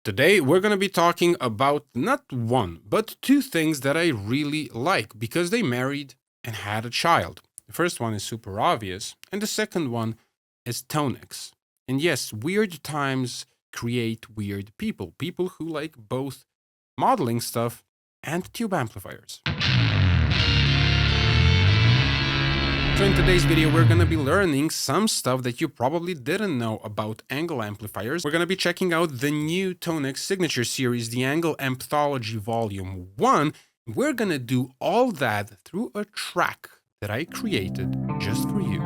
Today, we're going to be talking about not one, but two things that I really like because they married and had a child. The first one is super obvious, and the second one is Tonex. And yes, weird times create weird people, people who like both modeling stuff and tube amplifiers. So in today's video, we're going to be learning some stuff that you probably didn't know about ENGL amplifiers. We're going to be checking out the new Tonex signature series, the ENGL Ampthology Volume 1. We're going to do all that through a track that I created just for you.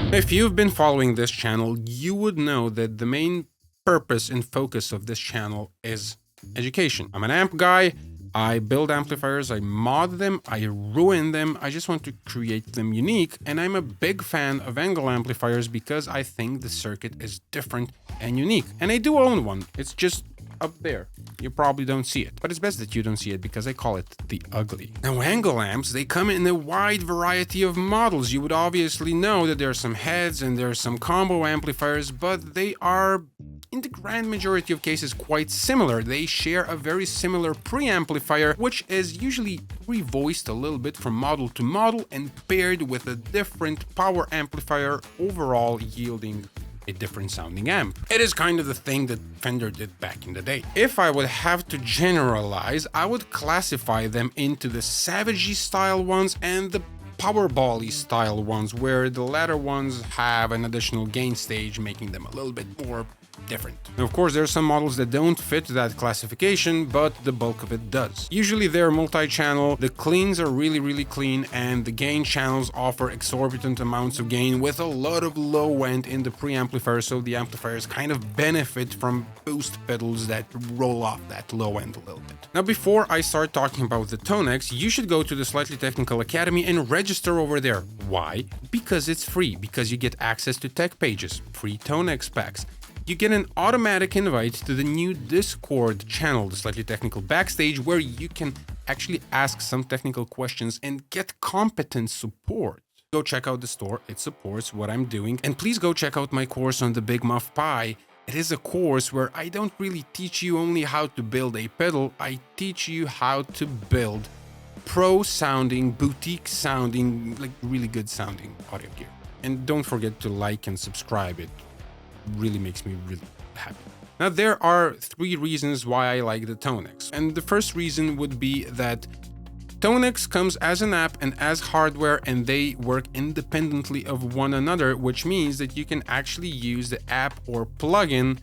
If you've been following this channel, you would know that the main purpose and focus of this channel is education. I'm an amp guy. I build amplifiers, I mod them, I ruin them, I just want to create them unique, and I'm a big fan of ENGL amplifiers because I think the circuit is different and unique. And I do own one, it's just up there. You probably don't see it, but it's best that you don't see it because I call it the ugly. Now, ENGL amps, they come in a wide variety of models. You would obviously know that there are some heads and there are some combo amplifiers, but they are, in the grand majority of cases, quite similar. They share a very similar preamplifier, which is usually revoiced a little bit from model to model and paired with a different power amplifier, overall yielding a different sounding amp. It is kind of the thing that Fender did back in the day. If I would have to generalize, I would classify them into the Savagey style ones and the Powerball-y style ones, where the latter ones have an additional gain stage, making them a little bit more different. Now, of course, there are some models that don't fit that classification, but the bulk of it does. Usually they're multi-channel, the cleans are really clean, and the gain channels offer exorbitant amounts of gain with a lot of low end in the preamplifier, so the amplifiers kind of benefit from boost pedals that roll off that low end a little bit. Now, before I start talking about the Tonex, you should go to the Slightly Technical Academy and register over there. Why? Because it's free, because you get access to tech pages, free Tonex packs. You get an automatic invite to the new Discord channel, the Slightly Technical Backstage, where you can actually ask some technical questions and get competent support. Go check out the store, it supports what I'm doing. And please go check out my course on the Big Muff Pi. It is a course where I don't really teach you only how to build a pedal, I teach you how to build pro-sounding, boutique-sounding, like really good sounding audio gear. And don't forget to like and subscribe, it really makes me really happy. Now, there are three reasons why I like the Tonex. And the first reason would be that Tonex comes as an app and as hardware, and they work independently of one another, which means that you can actually use the app or plugin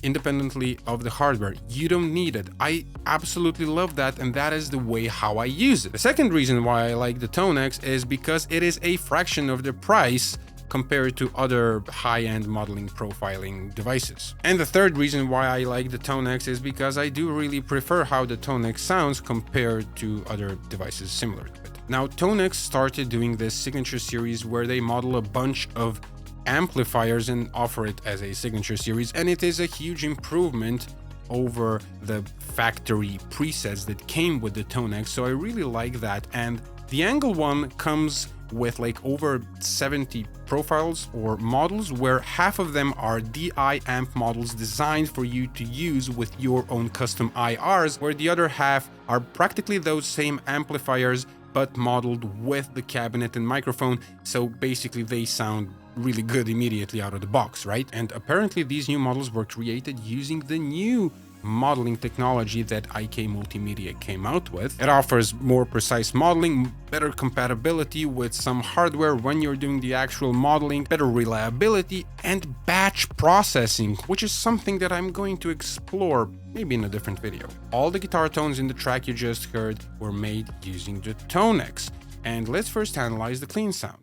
independently of the hardware. You don't need it. I absolutely love that, and that is the way how I use it. The second reason why I like the Tonex is because it is a fraction of the price compared to other high-end modeling profiling devices. And the third reason why I like the Tonex is because I do really prefer how the Tonex sounds compared to other devices similar to it. Now, Tonex started doing this signature series where they model a bunch of amplifiers and offer it as a signature series, and it is a huge improvement over the factory presets that came with the Tonex, so I really like that. And the ENGL one comes with like over 70 profiles or models, where half of them are DI amp models designed for you to use with your own custom IRs, where the other half are practically those same amplifiers but modeled with the cabinet and microphone, so basically they sound really good immediately out of the box, right? And apparently these new models were created using the new modeling technology that IK Multimedia came out with. It offers more precise modeling, better compatibility with some hardware when you're doing the actual modeling, better reliability, and batch processing, which is something that I'm going to explore maybe in a different video. All the guitar tones in the track you just heard were made using the Tonex. And let's first analyze the clean sound.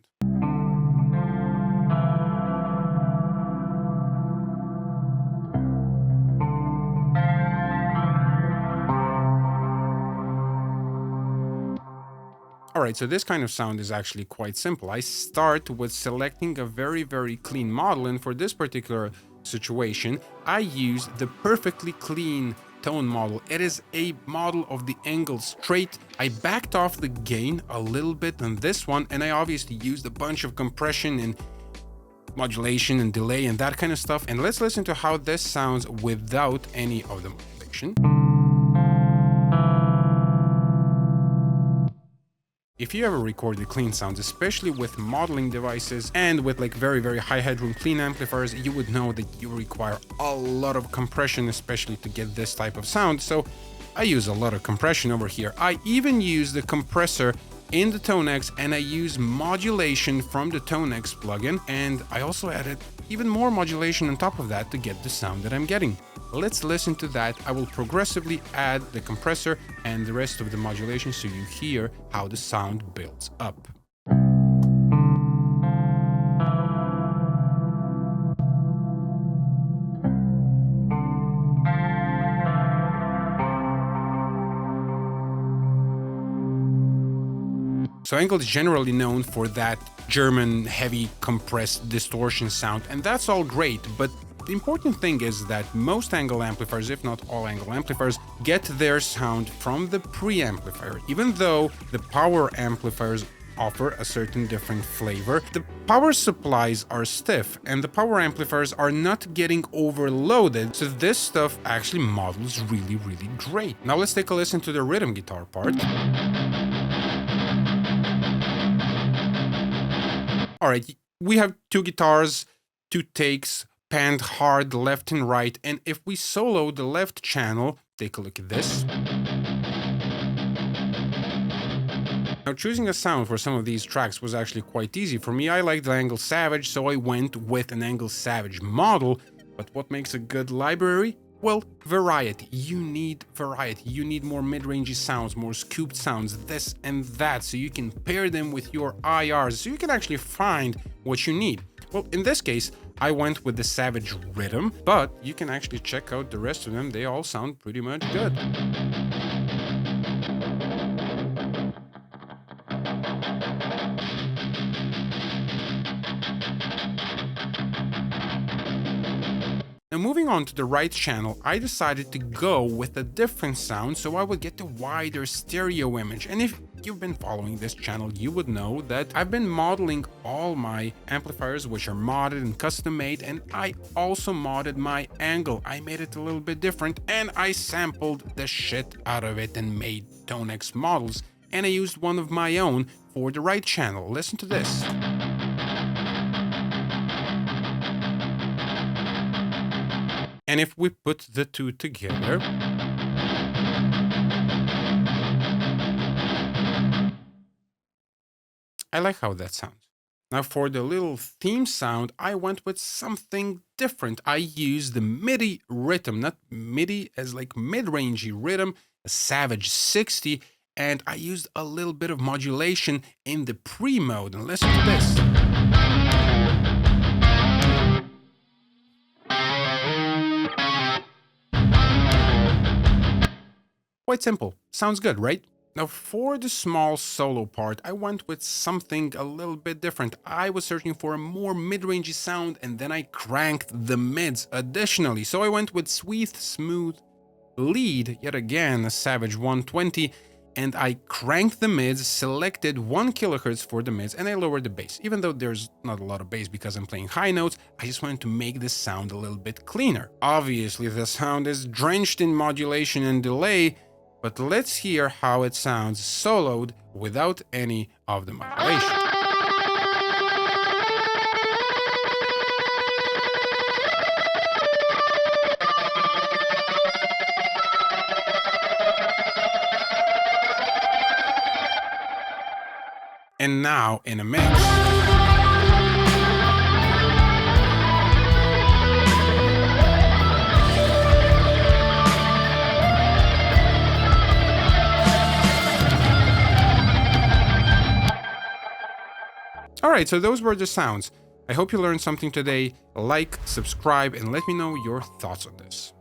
Alright, so this kind of sound is actually quite simple. I start with selecting a very clean model, and for this particular situation, I use the perfectly clean tone model. It is a model of the ENGL straight. I backed off the gain a little bit on this one, and I obviously used a bunch of compression and modulation and delay and that kind of stuff. And let's listen to how this sounds without any of the modulation. If you ever recorded clean sounds, especially with modeling devices and with like very high headroom clean amplifiers, you would know that you require a lot of compression, especially to get this type of sound. So I use a lot of compression over here. I even use the compressor in the Tonex, and I use modulation from the Tonex plugin, and I also added even more modulation on top of that to get the sound that I'm getting. Let's listen to that. I will progressively add the compressor and the rest of the modulation so you hear how the sound builds up. So ENGL is generally known for that German heavy compressed distortion sound, and that's all great, but the important thing is that most ENGL amplifiers, if not all ENGL amplifiers, get their sound from the preamplifier. Even though the power amplifiers offer a certain different flavor, the power supplies are stiff and the power amplifiers are not getting overloaded, so this stuff actually models really great. Now let's take a listen to the rhythm guitar part. Alright, we have two guitars, two takes, panned hard left and right, and if we solo the left channel, take a look at this. Now choosing a sound for some of these tracks was actually quite easy. For me, I like the ENGL Savage, so I went with an ENGL Savage model, but what makes a good library? Well, variety. You need variety. You need more mid-rangey sounds, more scooped sounds, this and that, so you can pair them with your IRs, so you can actually find what you need. Well, in this case, I went with the Savage Rhythm, but you can actually check out the rest of them. They all sound pretty much good. Now moving on to the right channel, I decided to go with a different sound so I would get a wider stereo image. And if you've been following this channel, you would know that I've been modeling all my amplifiers, which are modded and custom made, and I also modded my ENGL. I made it a little bit different, and I sampled the shit out of it and made Tonex models, and I used one of my own for the right channel. Listen to this. And if we put the two together, I like how that sounds. Now for the little theme sound, I went with something different. I used the MIDI rhythm, not MIDI as like mid-rangey rhythm, a Savage 60, and I used a little bit of modulation in the pre-mode. And listen to this. Quite simple. Sounds good, right? Now for the small solo part, I went with something a little bit different. I was searching for a more mid-rangey sound, and then I cranked the mids additionally. So I went with Sweet Smooth Lead, yet again a Savage 120, and I cranked the mids, selected 1 kHz for the mids, and I lowered the bass. Even though there's not a lot of bass because I'm playing high notes, I just wanted to make this sound a little bit cleaner. Obviously the sound is drenched in modulation and delay, but let's hear how it sounds soloed without any of the modulation. and now in a mix. Alright, so those were the sounds. I hope you learned something today. Like, subscribe, and let me know your thoughts on this.